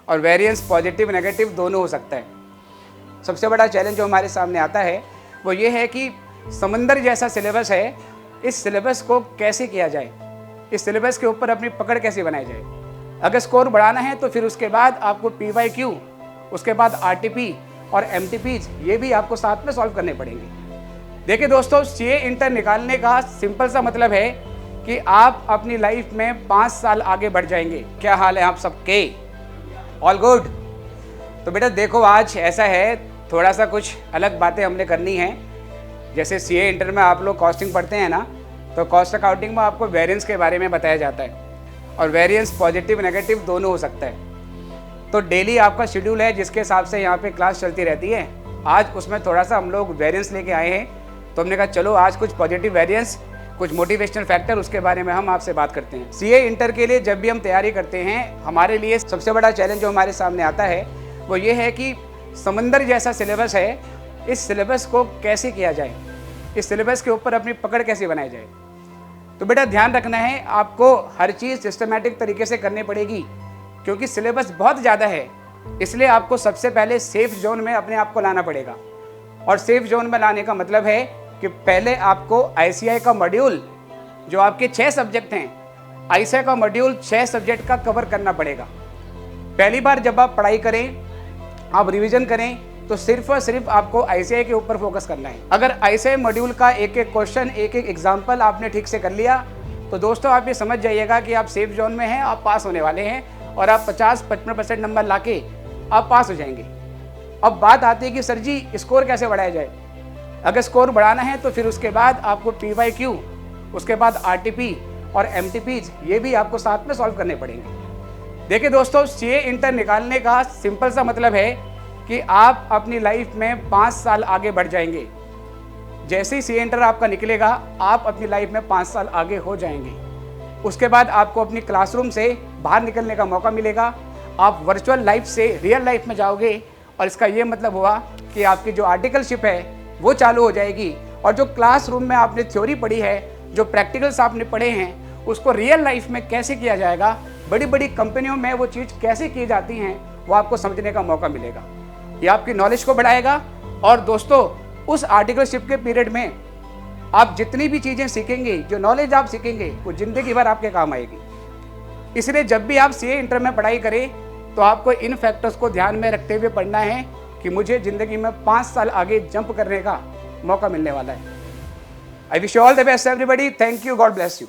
और variance positive negative दोनों हो सकता है। सबसे बड़ा चैलेंज जो हमारे सामने आता है वो ये है कि समंदर जैसा सिलेबस है, इस सिलेबस को कैसे किया जाए, इस सिलेबस के ऊपर अपनी पकड़ कैसे बनाई जाए। अगर स्कोर बढ़ाना है तो फिर उसके बाद आपको PYQ, उसके बाद RTP और MTPs ये भी आपको साथ में सॉल्व करने पड़ेंगे। देखिए दोस्तों, CA इंटर निकालने का सिंपल सा मतलब है कि आप अपनी लाइफ में 5 साल आगे बढ़ जाएंगे। क्या हाल है आप सबके? All good? तो बेटा देखो, आज ऐसा है, थोड़ा सा कुछ अलग बातें हमने करनी है। जैसे CA इंटर में आप लोग कॉस्टिंग पढ़ते हैं ना, तो कॉस्ट अकाउंटिंग में आपको वेरिएंस के बारे में बताया जाता है और वेरिएंस पॉजिटिव नेगेटिव दोनों हो सकता है। तो डेली आपका शेड्यूल है जिसके हिसाब से यहाँ पे क्लास चलती रहती है। आज उसमें थोड़ा सा हम लोग वेरिएंस लेके आए हैं, तो हमने कहा चलो आज कुछ पॉजिटिव वेरिएंस, कुछ मोटिवेशनल फैक्टर, उसके बारे में हम आपसे बात करते हैं। CA इंटर के लिए जब भी हम तैयारी करते हैं, हमारे लिए सबसे बड़ा चैलेंज जो हमारे सामने आता है वो ये है कि समंदर जैसा सिलेबस है, इस सिलेबस को कैसे किया जाए, इस सिलेबस के ऊपर अपनी पकड़ कैसे बनाई जाए। तो बेटा ध्यान रखना है, आपको हर चीज़ सिस्टमैटिक तरीके से करनी पड़ेगी क्योंकि सिलेबस बहुत ज़्यादा है। इसलिए आपको सबसे पहले सेफ जोन में अपने आप को लाना पड़ेगा। और सेफ जोन में लाने का मतलब है कि पहले आपको ICI का मॉड्यूल, जो आपके 6 सब्जेक्ट हैं, ICI का मॉड्यूल 6 सब्जेक्ट का कवर करना पड़ेगा। पहली बार जब आप पढ़ाई करें, आप रिवीजन करें, तो सिर्फ और सिर्फ आपको ICI के ऊपर फोकस करना है। अगर ICI मॉड्यूल का एक एक क्वेश्चन, एक एक एग्जाम्पल आपने ठीक से कर लिया तो दोस्तों आप ये समझ जाइएगा कि आप सेफ जोन में हैं, आप पास होने वाले हैं और आप 50-55% नंबर लाके आप पास हो जाएंगे। अब बात आती है कि सर जी स्कोर कैसे बढ़ाया जाए। अगर स्कोर बढ़ाना है तो फिर उसके बाद आपको PYQ, उसके बाद RTP और MTPs ये भी आपको साथ में सॉल्व करने पड़ेंगे। देखिए दोस्तों, CA इंटर निकालने का सिंपल सा मतलब है कि आप अपनी लाइफ में 5 साल आगे बढ़ जाएंगे। जैसे ही CA इंटर आपका निकलेगा, आप अपनी लाइफ में 5 साल आगे हो जाएंगे। उसके बाद आपको अपनी क्लासरूम से बाहर निकलने का मौका मिलेगा। आप वर्चुअल लाइफ से रियल लाइफ में जाओगे और इसका ये मतलब हुआ कि आपकी जो आर्टिकलशिप है वो चालू हो जाएगी और जो क्लासरूम में आपने थ्योरी पढ़ी है, जो प्रैक्टिकल्स आपने पढ़े हैं, उसको रियल लाइफ में कैसे किया जाएगा, बड़ी बड़ी कंपनियों में वो चीज़ कैसे की जाती हैं, वो आपको समझने का मौका मिलेगा। ये आपकी नॉलेज को बढ़ाएगा। और दोस्तों, उस आर्टिकलशिप के पीरियड में आप जितनी भी चीज़ें सीखेंगे, जो नॉलेज आप सीखेंगे, वो ज़िंदगी भर आपके काम आएगी। इसलिए जब भी आप CA इंटर में पढ़ाई करें तो आपको इन फैक्टर्स को ध्यान में रखते हुए पढ़ना है कि मुझे ज़िंदगी में 5 साल आगे जंप करने का मौका मिलने वाला है। I wish you all the best everybody. Thank you, God bless you.